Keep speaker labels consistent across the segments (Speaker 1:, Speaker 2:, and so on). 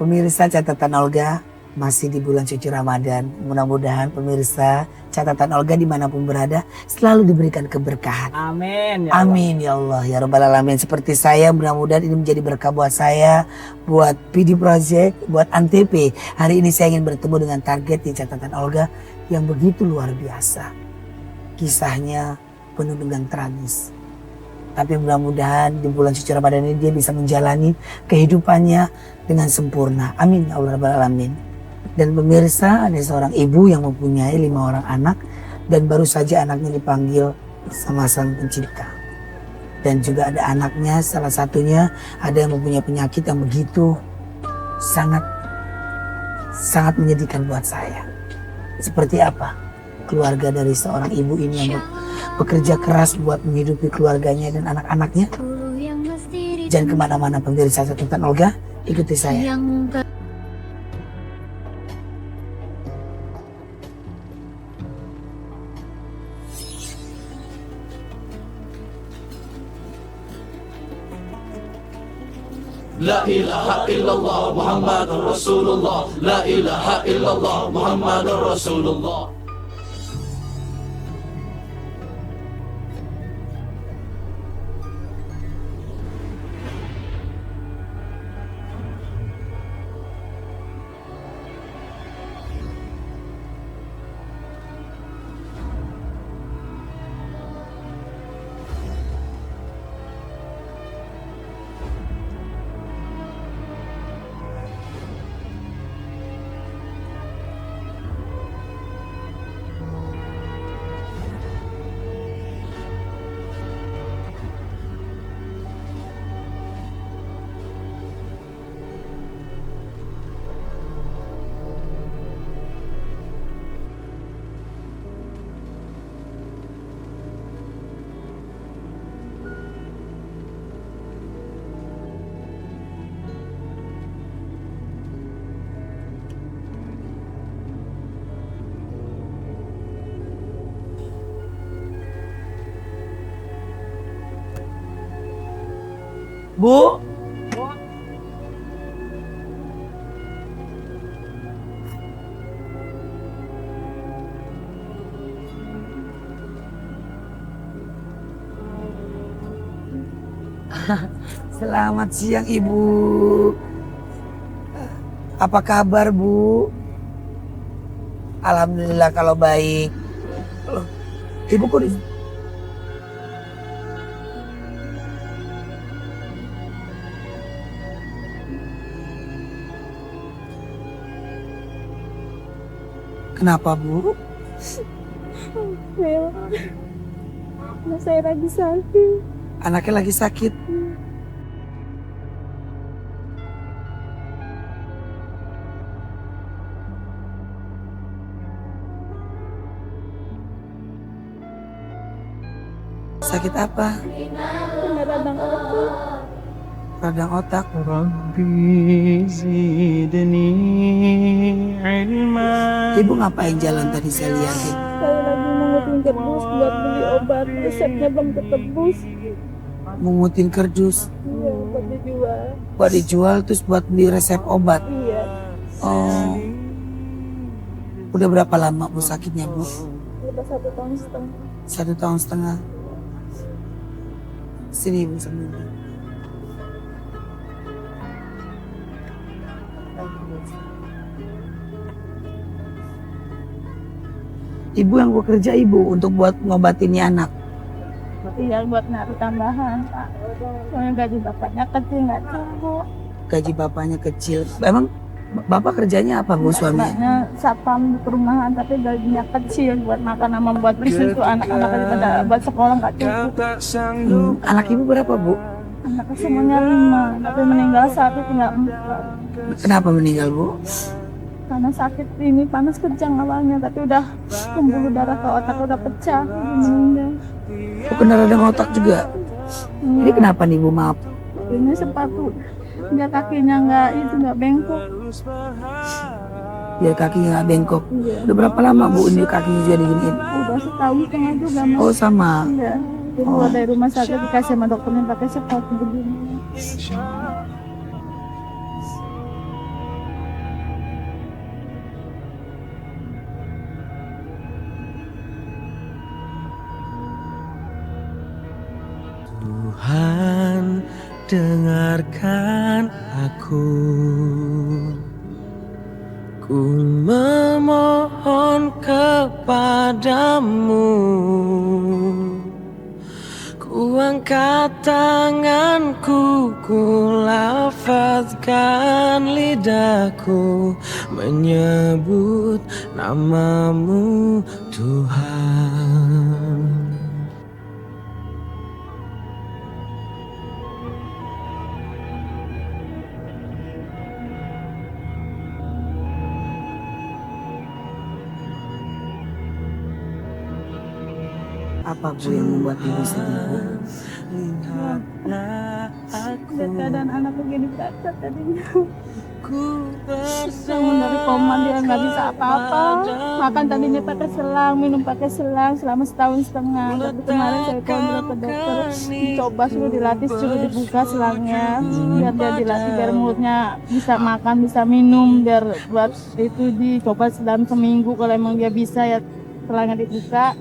Speaker 1: Pemirsa catatan Olga, masih di bulan suci Ramadan. Mudah-mudahan pemirsa catatan Olga dimanapun berada selalu diberikan keberkahan.
Speaker 2: Amin. Ya
Speaker 1: Amin ya Allah ya Rabbal Alamin. Seperti saya, mudah-mudahan ini menjadi berkah buat saya, buat PD Project, buat Antv. Hari ini saya ingin bertemu dengan target di catatan Olga yang begitu luar biasa. Kisahnya penuh dengan tragis. Tapi mudah-mudahan di bulan suci Ramadan ini dia bisa menjalani kehidupannya dengan sempurna. Amin ya Allah Rabbal Alamin. Dan pemirsa, ada seorang ibu yang mempunyai 5 orang anak dan baru saja anaknya dipanggil sama sang pencipta. Dan juga ada anaknya, salah satunya ada yang mempunyai penyakit yang begitu sangat menyedihkan buat saya. Seperti apa keluarga dari seorang ibu ini yang bekerja keras buat menghidupi keluarganya dan anak-anaknya. Jangan kemana-mana pemirsa catatan Olga, ikuti saya.
Speaker 3: La ilaha illallah Muhammadur Rasulullah. La ilaha illallah Muhammadur Rasulullah.
Speaker 1: Bu, selamat siang Ibu. Apa kabar Bu? Alhamdulillah kalau baik. Loh, Ibu kok di... Kenapa Bu?
Speaker 4: Saya lagi sakit.
Speaker 1: Anaknya lagi sakit. Sakit apa?
Speaker 4: Kena radang otak.
Speaker 1: Radang otak.
Speaker 2: Rabbi zidni ilma.
Speaker 1: Ibu ngapain jalan tadi saya lihatin?
Speaker 4: Saya lagi mengutin kardus buat beli obat. Resepnya belum ketebus.
Speaker 1: Mengutin kardus
Speaker 4: Iya, buat dijual.
Speaker 1: buat dijual terus buat beli resep obat.
Speaker 4: Iya.
Speaker 1: Oh, udah berapa lama Bu sakitnya Bu?
Speaker 4: Udah 1,5 tahun.
Speaker 1: 1,5 tahun. Sini Ibu sambil. Ibu yang bekerja Ibu untuk buat ngobatinnya anak.
Speaker 4: Iya, buat naruh tambahan, Pak. Soalnya gaji bapaknya kecil, nggak cukup.
Speaker 1: Gaji bapaknya kecil. Emang Bapak kerjanya apa Bu suaminya?
Speaker 4: Bapaknya satpam di perumahan, tapi gajinya kecil buat makan sama buat beli susu anak-anak daripada buat sekolah nggak cukup.
Speaker 1: Anak Ibu berapa Bu?
Speaker 4: Anaknya semuanya 5, tapi meninggal 1 tinggal 4.
Speaker 1: Kenapa meninggal Bu?
Speaker 4: Karena sakit ini panas kejang awalnya, tapi udah pembuluh darah ke otak udah pecah, meninggal.
Speaker 1: Oh, kena radang otak juga. Ini kenapa nih Bu? Maaf.
Speaker 4: Ini sepatu biar kakinya nggak bengkok.
Speaker 1: Biar kakinya nggak bengkok.
Speaker 4: Iya.
Speaker 1: Udah berapa lama Bu ini kakinya juga diginiin?
Speaker 4: Udah setahun setengah juga Mas.
Speaker 1: Oh sama.
Speaker 4: Iya. Keluar dari rumah sakit dikasih sama dokternya pakai sepatu begini.
Speaker 2: dengarkan aku. Ku memohon kepadamu, ku angkat tanganku, ku lafazkan lidahku, menyebut namamu Tuhan.
Speaker 1: Apa Bu yang membuat ibu sedih Bu?
Speaker 4: Lihat keadaan anak begini berat tadinya. Bangun dari koma dia nggak bisa apa-apa. Makan tadinya pakai selang, minum pakai selang selama setahun setengah. Tapi kemarin saya kontrol ke dokter, coba suruh dilatih, suruh dibuka selangnya, biar dia dilatih biar mulutnya bisa makan, bisa minum, biar buat itu dicoba dalam seminggu kalau emang dia bisa ya selangnya dibuka.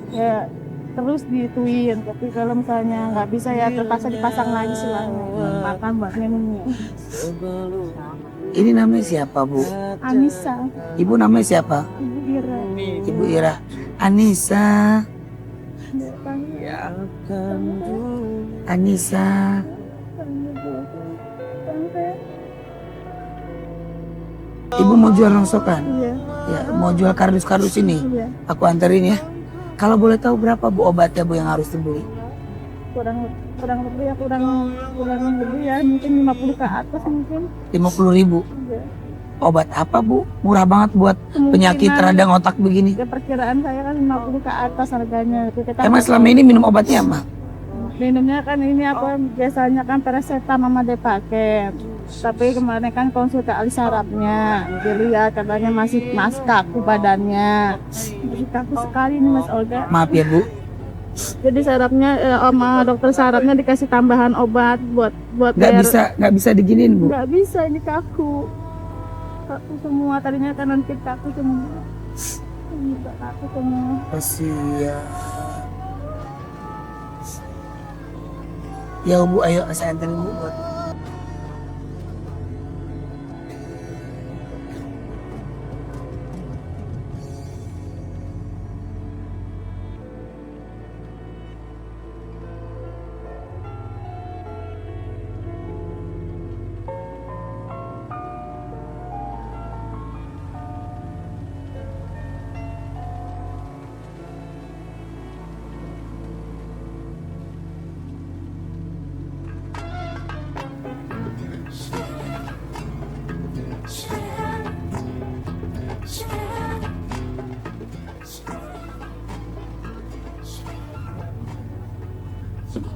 Speaker 4: Ya terus dituin, tapi kalau misalnya nggak bisa ya terpaksa dipasang lagi selangnya makan buat minumnya.
Speaker 1: Ini namanya siapa Bu?
Speaker 4: Anissa,
Speaker 1: Ibu namanya siapa?
Speaker 4: Ibu Ira.
Speaker 1: Ibu Ira. Anissa. Anissa. Ibu mau jual rongsokan?
Speaker 4: Iya,
Speaker 1: Ya, mau jual kardus-kardus ini.
Speaker 4: iya.
Speaker 1: Aku anterin ya. Kalau boleh tahu berapa Bu obatnya Bu yang harus dibeli?
Speaker 4: kurang lebih ya mungkin 50 ke atas mungkin.
Speaker 1: 50.000.
Speaker 4: Iya.
Speaker 1: Obat apa Bu? Murah banget buat penyakit radang otak begini.
Speaker 4: Ya perkiraan saya kan 50 ke atas harganya. Kita
Speaker 1: Emang selama ini minum obatnya apa?
Speaker 4: minumnya kan ini apa biasanya kan paracetamol mama dia pakai. Tapi kemarin kan konsultasi sarafnya, dilihat katanya masih kaku badannya, masih kaku sekali nih Mas Olga.
Speaker 1: Maaf ya Bu.
Speaker 4: Jadi sarafnya sama dokter sarafnya dikasih tambahan obat buat
Speaker 1: Nggak bisa diginiin Bu.
Speaker 4: nggak bisa, ini kaku semua, tadinya kanan kiri kaku semua, ini juga kaku semua.
Speaker 1: Kasihan. Ya Bu, ayo saya anterin Bu buat.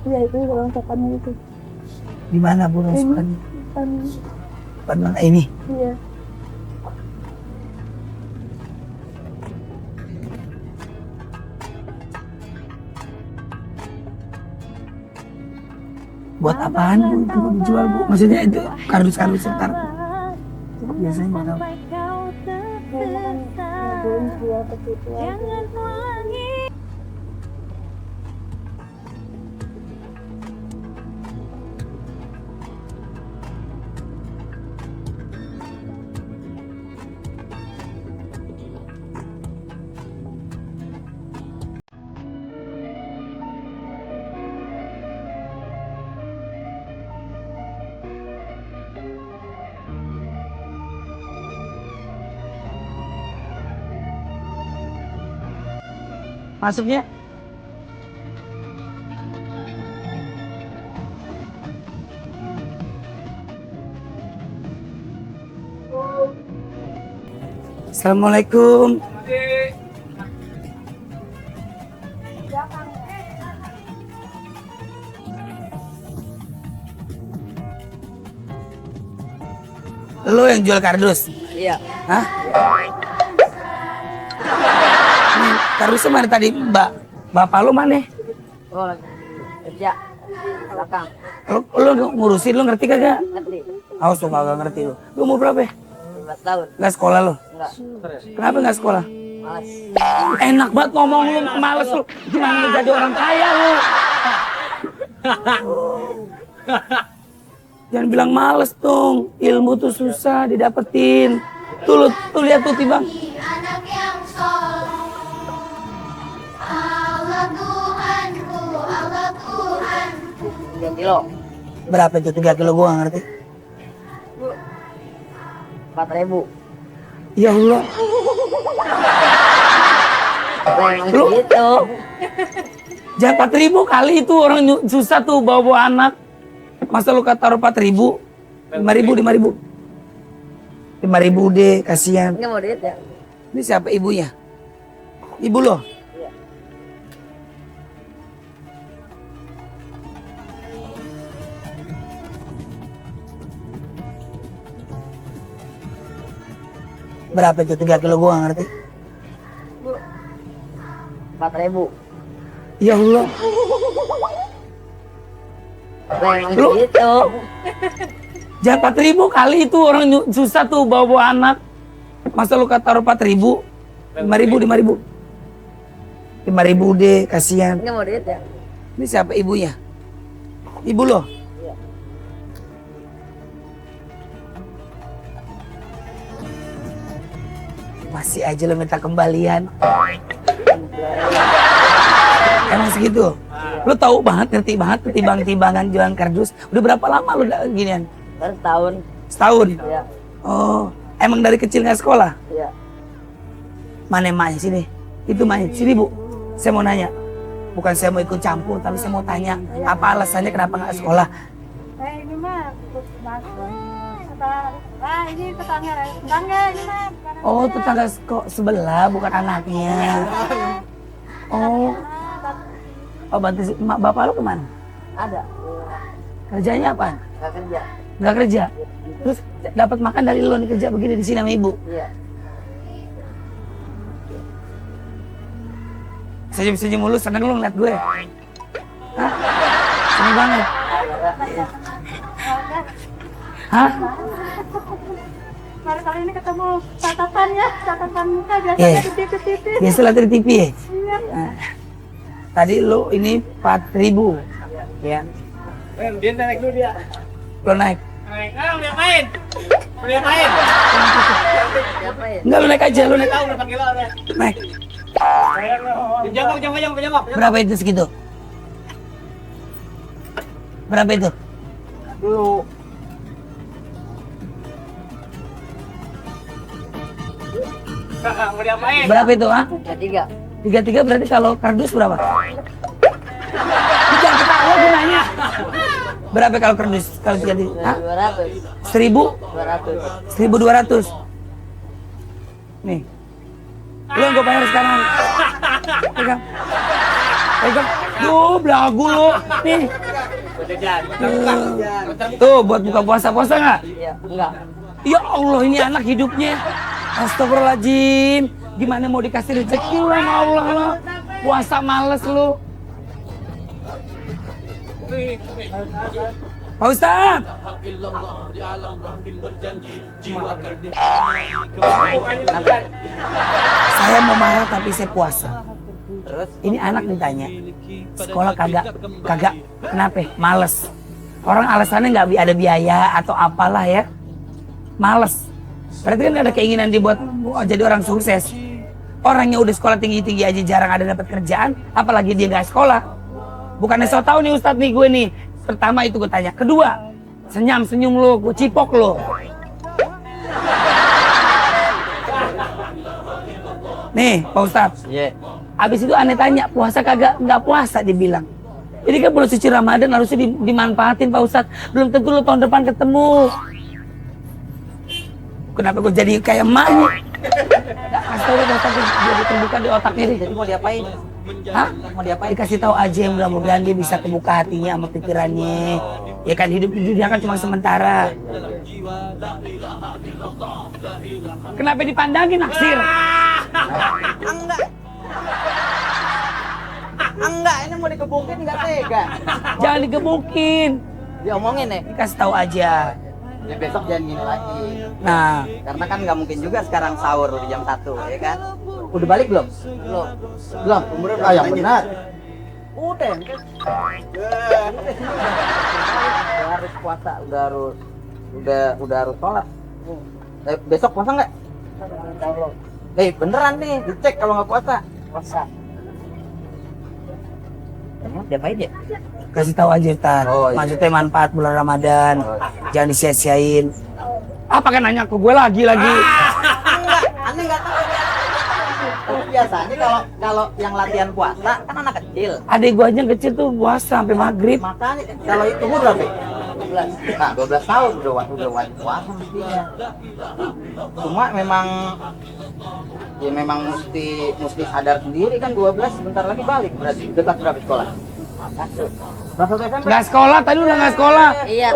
Speaker 4: Iya itu rongsokannya itu.
Speaker 1: Di mana Bu rongsokannya?
Speaker 4: Kan,
Speaker 1: Depan mana ini?
Speaker 4: iya.
Speaker 1: Buat apaan Bu itu dijual Bu? Maksudnya itu kardus-kardus sebentar. Biasanya nggak tahu. Masuknya? Assalamualaikum. Lo yang jual kardus?
Speaker 5: Iya.
Speaker 1: Hah? Nih, kardusnya mana tadi, Mbak? Bapak lu mana?
Speaker 5: Oh, kerja belakang.
Speaker 1: Lu ngurusin, lu ngerti kagak?
Speaker 5: Ngerti.
Speaker 1: Awas lu kagak ngerti lu. Lu umur berapa ya?
Speaker 5: 15 tahun.
Speaker 1: Nggak sekolah lu?
Speaker 5: Enggak.
Speaker 1: Kenapa nggak sekolah?
Speaker 5: Males.
Speaker 1: Enak banget ngomong lu, males lu. Gimana lu jadi orang kaya lu? Jangan bilang males dong. Ilmu tuh susah didapetin. Tuh lihat tuh Bang.
Speaker 6: Anak yang soleh, Allah Tuhanku, Allah Tuhanku.
Speaker 5: 3 kilo.
Speaker 1: Berapa itu 3 kilo gua nggak ngerti.
Speaker 5: 4.000.
Speaker 1: Ya Allah. Lu
Speaker 5: Gitu.
Speaker 1: jangan 4.000 kali itu orang susah tuh bawa anak. Masa lu kata taruh 4.000? 5.000. 5.000 deh, kasihan.
Speaker 5: Nggak mau duit ya?
Speaker 1: Ini siapa ibunya? Ibu lo?
Speaker 5: Iya.
Speaker 1: Berapa itu 3 kilo gua nggak ngerti.
Speaker 5: 4.000.
Speaker 1: Ya Allah. Lu
Speaker 5: Gitu.
Speaker 1: jangan 4.000 kali itu orang susah tuh bawa anak. Masa lu kata taruh 4.000? 5.000. 5.000 deh, kasihan.
Speaker 5: Nggak mau duit ya?
Speaker 1: Ini siapa ibunya? Ibu lo?
Speaker 5: Iya.
Speaker 1: Masih aja lo minta kembalian. Emang segitu? Lo tahu banget, ngerti banget timbangan jualan kardus. Udah berapa lama lo ginian?
Speaker 5: Baru setahun.
Speaker 1: Setahun?
Speaker 5: Iya.
Speaker 1: Oh, emang dari kecil nggak sekolah?
Speaker 5: Iya.
Speaker 1: Mana emaknya sini? Itu emaknya. Sini Bu, saya mau nanya. Bukan saya mau ikut campur, tapi saya mau tanya. Apa alasannya kenapa nggak sekolah?
Speaker 4: Ini mah ini tetangga ini mah.
Speaker 1: Oh, tetangga kok sebelah, bukan anaknya. Oh, bantu bapak lo kemana?
Speaker 5: Ada.
Speaker 1: Kerjanya apa?
Speaker 5: Nggak kerja.
Speaker 1: Nggak kerja. Terus dapat makan dari lo nih kerja begini di sini sama ibu.
Speaker 5: Iya.
Speaker 1: Senyum-senyum mulu, seneng lu ngeliat gue. Hah? Seneng banget. Hah?
Speaker 4: Baru kali ini ketemu catatan muka biasanya
Speaker 1: Iya.
Speaker 4: di TV.
Speaker 1: Biasa lihat di TV ya?
Speaker 4: Iya.
Speaker 1: Nah, tadi lo ini 4.000. Ya.
Speaker 2: Dia naik dulu dia.
Speaker 1: Lo naik.
Speaker 2: Udah main.
Speaker 5: Siapa ya?
Speaker 1: Enggak, lo naik aja, lo naik.
Speaker 2: Berapa kilo udah?
Speaker 1: Naik.
Speaker 2: Jongkok.
Speaker 1: Berapa itu segitu? Berapa itu?
Speaker 2: Dulu. Mau diapain?
Speaker 1: Berapa itu, ah?
Speaker 5: 3.
Speaker 1: 33 berarti kalau kardus berapa? Jangan ketawa gue nanya. Berapa kalau kardus? Kalau 33? Hah?
Speaker 5: 200.
Speaker 1: 1.000?
Speaker 5: 200.
Speaker 1: 1.200. Nih. Lu yang gue bayar sekarang. Pegang. Duh, belagu lu. Nih. Tuh, buat buka puasa nggak?
Speaker 5: Iya. Enggak.
Speaker 1: Ya Allah, ini anak hidupnya. Astagfirullahaladzim. Gimana mau dikasih rezeki lu sama Allah lo? Puasa males lu. Pak Ustadz. Saya mau marah tapi saya puasa.
Speaker 5: Terus?
Speaker 1: Ini anak ditanya, sekolah kagak, kenapa? Males. Orang alasannya nggak ada biaya atau apalah ya, males. Berarti kan ada keinginan dibuat jadi orang sukses. Orangnya udah sekolah tinggi-tinggi aja jarang ada dapat kerjaan, apalagi dia nggak sekolah. Bukannya so tau nih Ustadz nih gue nih. Pertama itu gue tanya, kedua senyum lo, gue cipok lo. Nih Pak Ustadz.
Speaker 5: Iya.
Speaker 1: Abis itu aneh tanya, puasa kagak? Nggak puasa dibilang. Ini kan bulan suci Ramadan harusnya dimanfaatin Pak Ustadz. Belum tentu lo tahun depan ketemu. Kenapa gue jadi kayak emaknya? Nggak kasih tau Pak Ustadz, jadi terbuka di otaknya deh.
Speaker 5: Jadi mau diapain?
Speaker 1: Hah?
Speaker 5: Mau diapain?
Speaker 1: Dikasih tahu aja, mudah-mudahan dia bisa kebuka hatinya sama pikirannya. Ya kan hidup di dunia kan cuma sementara. Kenapa dipandangin naksir?
Speaker 5: Enggak, ini mau dikebukin enggak tega.
Speaker 1: Jangan digebukin.
Speaker 5: Diomongin nih.
Speaker 1: Dikasih tahu aja.
Speaker 5: Ya besok jangan gini lagi.
Speaker 1: Nah,
Speaker 5: Karena kan nggak mungkin juga sekarang sahur di jam 1, ya kan? Udah balik belum? Belum. Belum. Umurnya yang benar. Udah, kan? Udah harus puasa, udah harus sholat. Besok puasa nggak? Beneran nih, dicek kalau nggak puasa.
Speaker 1: Puasa.
Speaker 5: Emang diapain ya?
Speaker 1: Kasih tahu aja Tar.
Speaker 5: Oh, iya.
Speaker 1: Maksudnya manfaat bulan Ramadan. Jangan disia-siain.
Speaker 2: Pakai nanya ke gue lagi.
Speaker 5: Enggak, aneh nggak tahu. Biasanya kalau yang latihan puasa kan anak kecil.
Speaker 1: Adik gua aja yang kecil tuh puasa sampai maghrib.
Speaker 5: Makanya kalau itu umur berapa? 12. Nah, 12 tahun udah wajib puasa mestinya. Cuma memang mesti sadar sendiri kan 12 sebentar lagi balik berarti. Dekat berapa sekolah? Kelas 1 SMP.
Speaker 2: Nggak sekolah, tadi udah nggak sekolah.
Speaker 7: Iya,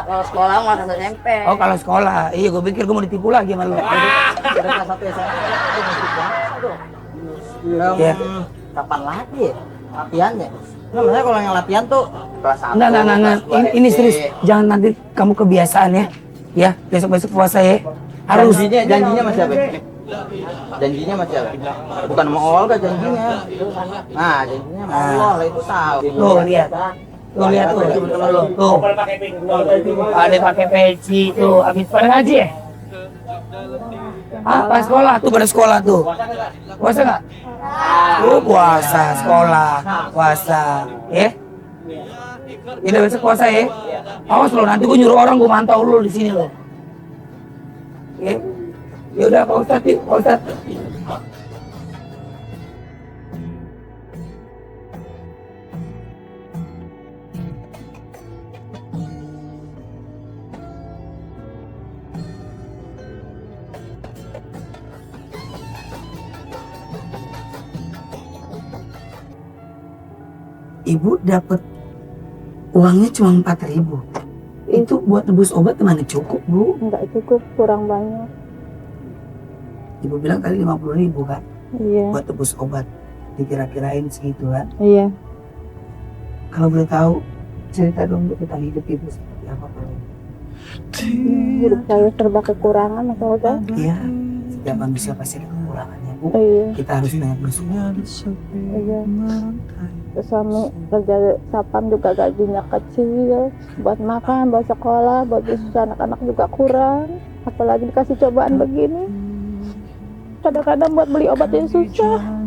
Speaker 7: kalau sekolah nggak satu SMP.
Speaker 1: Oh kalau sekolah, iya gue pikir gue mau ditipu lagi sama lu.
Speaker 5: Udah kelas 1 SMP. Udah mesti puasa dong.
Speaker 1: Iya.
Speaker 5: Kapan lagi ya latihannya? Nah, maksudnya kalau yang latihan tuh kelas 1.
Speaker 1: Enggak.
Speaker 5: kelas 2
Speaker 1: Ini
Speaker 5: SD.
Speaker 1: serius. Jangan nanti kamu kebiasaan ya. Ya, besok puasa ya. Harus.
Speaker 5: Janjinya masih apa? Janjinya masih apa? Bukan sama Olga janjinya. Nah, janjinya sama Allah lah itu tahu.
Speaker 1: Tuh lihat. Tuh lihat tuh. Tuh. Ada pakai peci tuh. Habis pada ngaji ya? Ah, pas sekolah tuh pada sekolah tuh. Puasa nggak? Oh puasa, sekolah, puasa, ya? Ini besok puasa ya? Awas lo, nanti gue nyuruh orang gue mantau lo di sini lo. Ya, ya udah Pak Ustadz, yuk, Pak Ustadz. Ibu dapat uangnya cuma 4.000. Itu buat nebus obat mana cukup, Bu?
Speaker 4: Enggak cukup, kurang banyak.
Speaker 1: Ibu bilang tadi 50.000 kan?
Speaker 4: Iya.
Speaker 1: Buat tebus obat. Dikira-kirain segitu kan?
Speaker 4: Iya.
Speaker 1: Kalau boleh tahu, cerita dong Bu tentang hidup Ibu seperti apa Pak?
Speaker 4: Hidup saya serba kekurangan, Mas Olga.
Speaker 1: Iya, setiap manusia pasti ada kekurangannya Bu.
Speaker 4: Iya.
Speaker 1: Kita harus banyak bersyukur.
Speaker 4: Iya. Suami kerja sapam juga gajinya kecil, buat makan, buat sekolah, buat bisnis anak-anak juga kurang, apalagi dikasih cobaan begini. Kadang-kadang buat beli obatnya susah.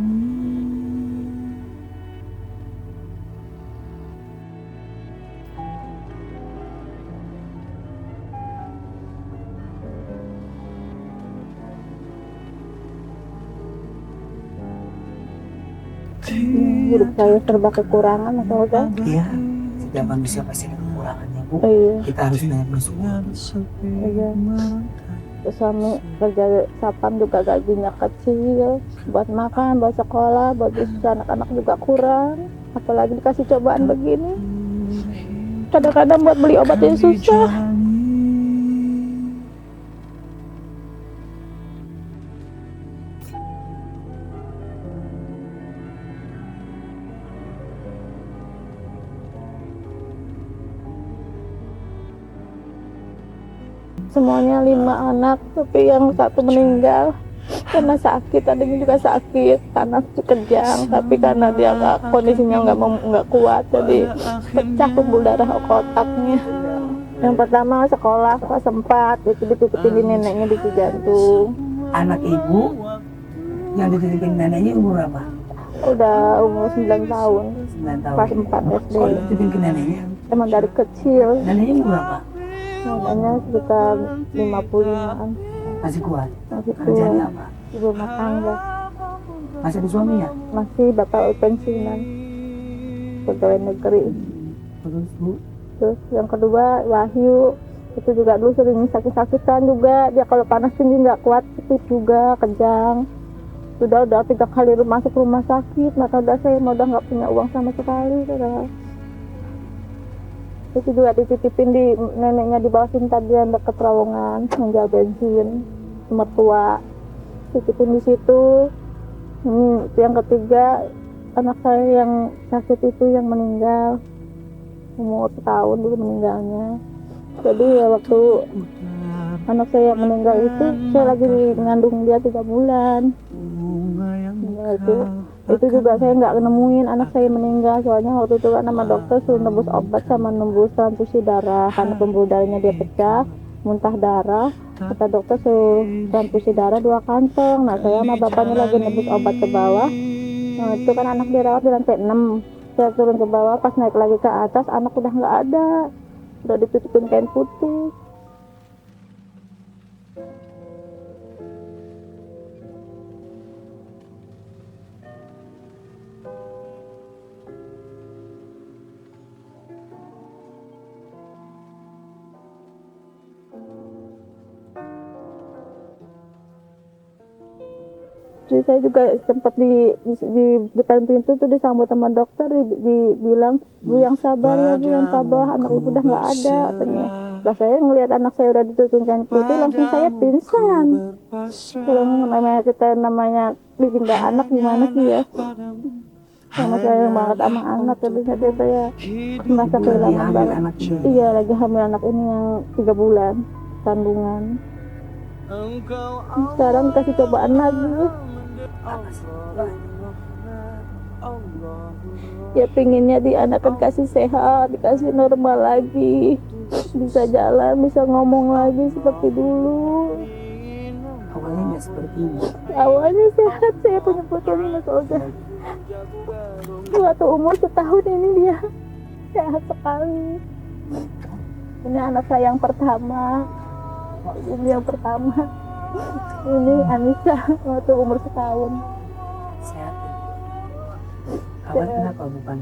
Speaker 4: Hidup saya serba kekurangan, Mas Olga.
Speaker 1: Iya, setiap manusia pasti ada kekurangannya Bu.
Speaker 4: Iya.
Speaker 1: Kita harus banyak bersyukur.
Speaker 4: Iya. Suami kerja sapam juga gajinya kecil, buat makan, buat sekolah, buat bisnis anak-anak juga kurang, apalagi dikasih cobaan begini. Kadang-kadang buat beli obatnya susah. Semuanya 5 anak, tapi yang satu meninggal karena sakit, adanya juga sakit, panas kejang, tapi karena dia kondisinya nggak kuat, jadi pecah pembuluh darah otaknya. Yang pertama sekolah kelas 4, itu dititipin di neneknya di jantung.
Speaker 1: Anak Ibu yang dititipin neneknya umur berapa?
Speaker 4: Udah umur 9 tahun,
Speaker 1: 9 tahun.
Speaker 4: kelas 4 SD.
Speaker 1: Kalau dititipin ke neneknya,
Speaker 4: Emang dari kecil,
Speaker 1: neneknya umur berapa?
Speaker 4: neneknya sekitar 55-an,
Speaker 1: Masih kuat.
Speaker 4: masih
Speaker 1: Kerjanya
Speaker 4: tua,
Speaker 1: apa?
Speaker 4: ibu rumah tangga.
Speaker 1: Masih ada suaminya?
Speaker 4: Masih bapak pensiunan, pegawai negeri.
Speaker 1: Terus Bu,
Speaker 4: Terus yang kedua Wahyu, itu juga dulu sering sakit-sakitan juga, dia kalau panas tinggi nggak kuat, sakit juga, kejang. Udah 3 kali masuk rumah sakit, maka udah saya udah nggak punya uang sama sekali. Saudara. Itu juga dititipin di neneknya di bawah Sintadian dekat terowongan, menjual bensin, mertua. Titipin di situ. Ini yang ketiga, anak saya yang sakit itu yang meninggal. Umur tahun dulu meninggalnya. Jadi ya waktu anak saya meninggal itu saya lagi mengandung dia 3 bulan. Nah, itu juga saya nggak nemuin anak saya meninggal, soalnya waktu itu kan sama dokter suruh nembus obat sama nembus transfusi darah karena pembuluh darahnya dia pecah, muntah darah. Kata dokter suruh transfusi darah 2 kantong. Nah saya sama bapaknya lagi nembus obat ke bawah. Nah itu kan anak dirawat di lantai 6. Saya turun ke bawah, pas naik lagi ke atas anak udah nggak ada, udah ditutupin kain putih. Jadi saya juga sempat di depan pintu tuh disambut sama dokter, dibilang, "Bu yang sabar ya, Bu yang sabar, anak ibu udah nggak ada," katanya. Lah saya ngelihat anak saya udah ditutupkan putih, langsung saya pingsan. Kalau namanya dipindah anak gimana sih ya? Sama saya banget sama anak, tapi saya merasa kehilangan banget. Iya, lagi hamil anak ini yang 3 bulan kandungan. Sekarang dikasih cobaan lagi. Ya pinginnya anak kan kasih sehat, dikasih normal lagi, bisa jalan, bisa ngomong lagi seperti dulu.
Speaker 1: Awalnya nggak seperti ini.
Speaker 4: Awalnya sehat, saya punya fotonya Mas Olga. Waktu umur 1 tahun ini dia sehat sekali. Ini anak saya yang pertama. Ini yang pertama. Ini Anissa waktu umur 1 tahun.
Speaker 1: Sehat. Awal kenapa bukan?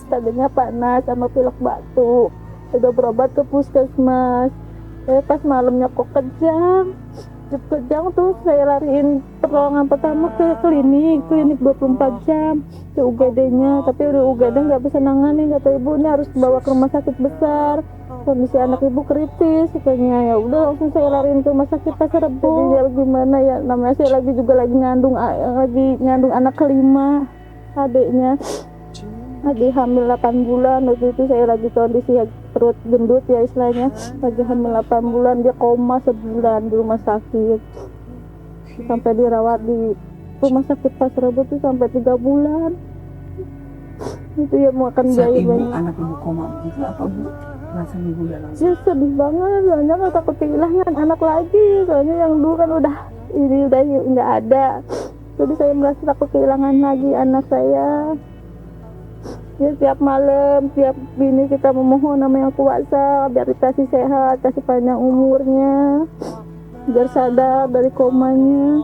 Speaker 4: Tadinya panas sama pilek batuk. Udah berobat ke puskesmas. Pas malamnya kok kejang. Kejang tuh saya lariin pertolongan pertama ke klinik 24 jam ke UGD-nya, tapi udah UGD nggak bisa nanganin, kata ibu ini harus dibawa ke rumah sakit besar, kondisi anak ibu kritis katanya. Ya udah langsung saya lariin ke rumah sakit Pasar Rebo. Jadi gimana ya, namanya saya lagi ngandung anak kelima, adiknya lagi hamil 8 bulan. Waktu itu saya lagi kondisi perut gendut ya istilahnya, lagi hamil 8 bulan, dia koma sebulan di rumah sakit, sampai dirawat di rumah sakit Pasar Rebo tuh sampai 3 bulan. Itu ya makan biaya banyak.
Speaker 1: Anak ibu koma begitu apa Bu? Rasanya ibu dalam?
Speaker 4: Ya sedih banget, soalnya kan takut kehilangan anak lagi, soalnya yang dulu kan udah nggak ada. Jadi saya merasa takut kehilangan lagi anak saya. Ya tiap malam, tiap bini kita memohon nama yang kuasa biar dikasih sehat, kasih panjang umurnya, biar sadar dari komanya.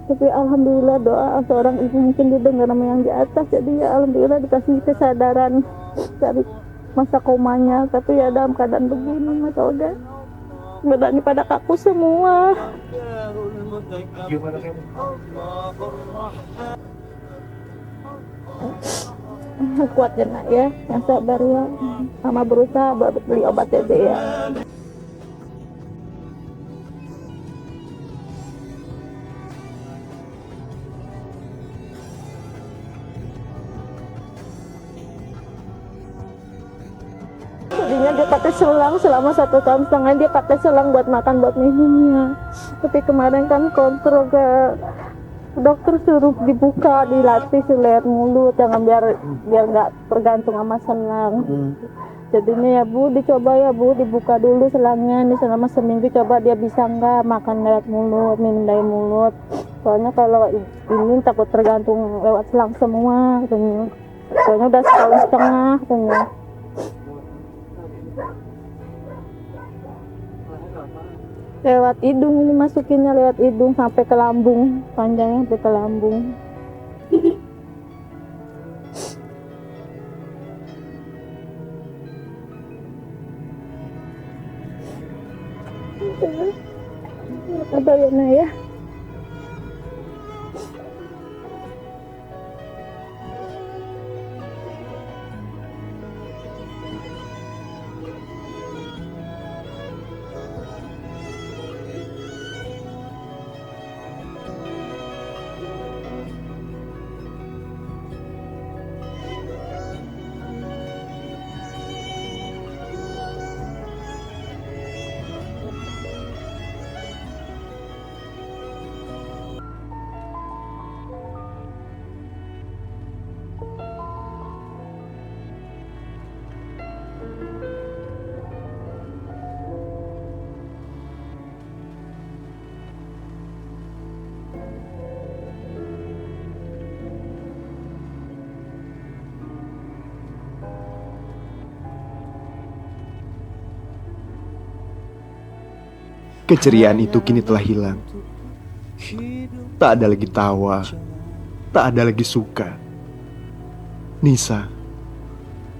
Speaker 4: Tapi alhamdulillah doa seorang ibu mungkin didengar nama yang di atas, jadi ya alhamdulillah dikasih kesadaran dari masa komanya. Tapi ya dalam keadaan begini Mas Olga, badannya pada kaku semua. Kuat ya nak ya, yang sabar ya, sama berusaha beli obat TB ya. Tadinya dia pakai selang selama 1,5 tahun, dia pakai selang buat makan, buat minumnya. Tapi kemarin kan kontrol ke dokter suruh dibuka, dilatih lihat mulut, jangan biar nggak tergantung sama selang. Jadinya ya Bu, dicoba ya Bu, dibuka dulu selangnya, ini selama seminggu coba dia bisa nggak makan lewat mulut, minum dari mulut. Soalnya kalau ini takut tergantung lewat selang semua, katanya. Soalnya udah 1,5 tahun, katanya. Lewat hidung, ini masukinnya lewat hidung sampai ke lambung, panjangnya sampai ke lambung. Apa ya?
Speaker 8: Keceriaan itu kini telah hilang. Tak ada lagi tawa, tak ada lagi suka. Nisa,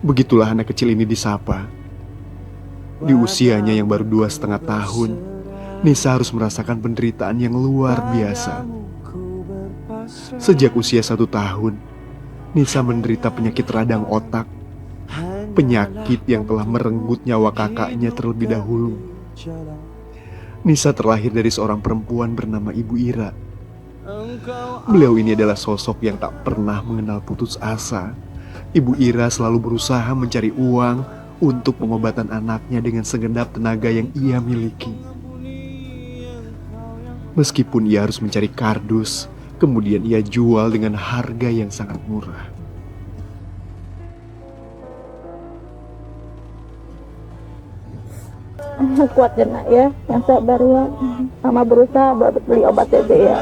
Speaker 8: begitulah anak kecil ini disapa. Di usianya yang baru 2,5 tahun, Nisa harus merasakan penderitaan yang luar biasa. Sejak usia 1 tahun, Nisa menderita penyakit radang otak, penyakit yang telah merenggut nyawa kakaknya terlebih dahulu. Nisa terlahir dari seorang perempuan bernama Ibu Ira. Beliau ini adalah sosok yang tak pernah mengenal putus asa. Ibu Ira selalu berusaha mencari uang untuk pengobatan anaknya dengan segenap tenaga yang ia miliki. Meskipun ia harus mencari kardus, kemudian ia jual dengan harga yang sangat murah.
Speaker 4: Kuat ya nak ya, yang sabar ya, sama berusaha buat beli obat TB ya.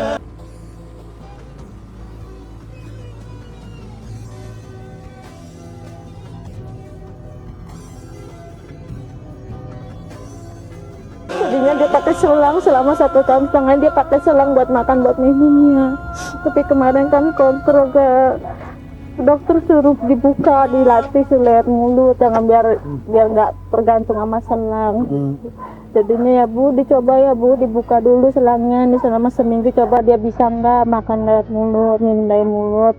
Speaker 4: Tadinya dia pakai selang selama 1,5 tahun, dia pakai selang buat makan buat minumnya. Tapi kemarin kan kontrol ke dokter suruh dibuka, dilatih leher mulut, jangan biar nggak tergantung sama selang. Jadinya ya Bu, dicoba ya Bu, dibuka dulu selangnya, ini selama seminggu coba dia bisa nggak makan lewat mulut, minum dari mulut.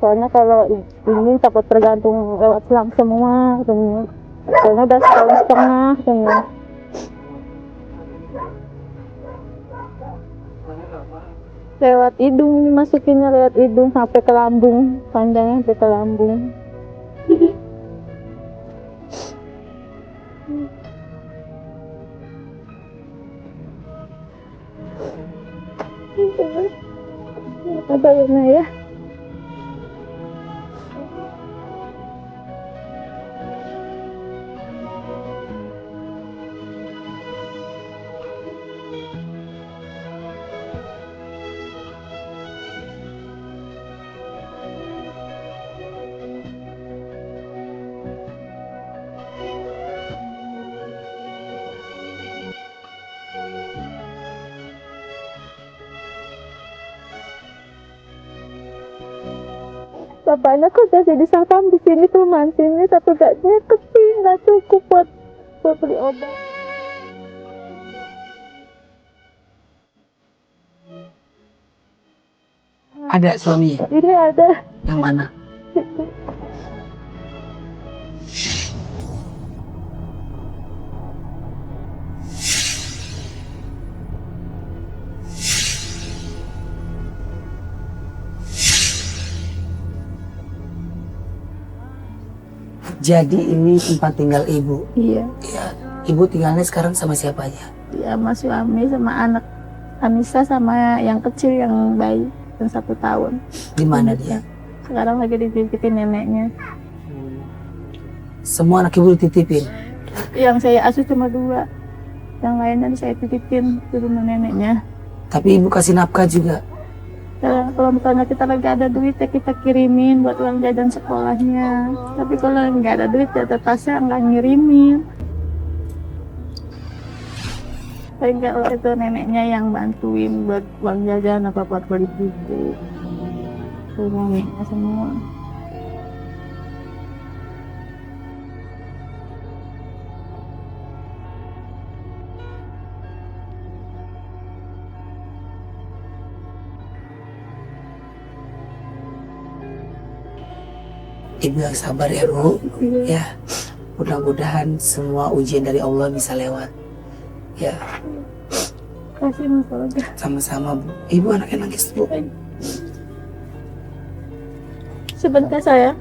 Speaker 4: Soalnya kalau ini takut tergantung lewat selang semua, soalnya udah 1,5 tahun. Lewat hidung, masukinnya lewat hidung sampai ke lambung, pandangnya sampai ke lambung. Apa ya? Bapaknya kerja jadi satpam di sini tuh mansinnya, tapi gajinya kecil, nggak cukup buat beli obat.
Speaker 1: Ada suami?
Speaker 4: Ini ada.
Speaker 1: Yang mana? Jadi ini tempat tinggal ibu?
Speaker 4: Iya.
Speaker 1: Ya, ibu tinggalnya sekarang sama siapa aja?
Speaker 4: Ya sama suami, sama anak Anissa, sama yang kecil yang bayi yang 1 tahun.
Speaker 1: Di mana dia?
Speaker 4: Sekarang lagi dititipin neneknya.
Speaker 1: Semua anak ibu dititipin?
Speaker 4: Yang saya asuh cuma 2, yang lainnya saya titipin ke rumah neneknya.
Speaker 1: Tapi ibu kasih nafkah juga?
Speaker 4: Ya, kalau misalnya kita lagi ada duit ya kita kirimin buat uang jajan sekolahnya. Tapi kalau nggak ada duit ya tetapnya nggak ngirimin. Paling kalau itu neneknya yang bantuin buat uang jajan apa buat beli buku. Itu neneknya semua.
Speaker 1: Ibu yang sabar ya Bu. Ya, mudah-mudahan semua ujian dari Allah bisa lewat. Ya,
Speaker 4: Kasih Mas Olga.
Speaker 1: sama-sama Bu. Ibu anaknya nangis Bu.
Speaker 4: Sebentar saya.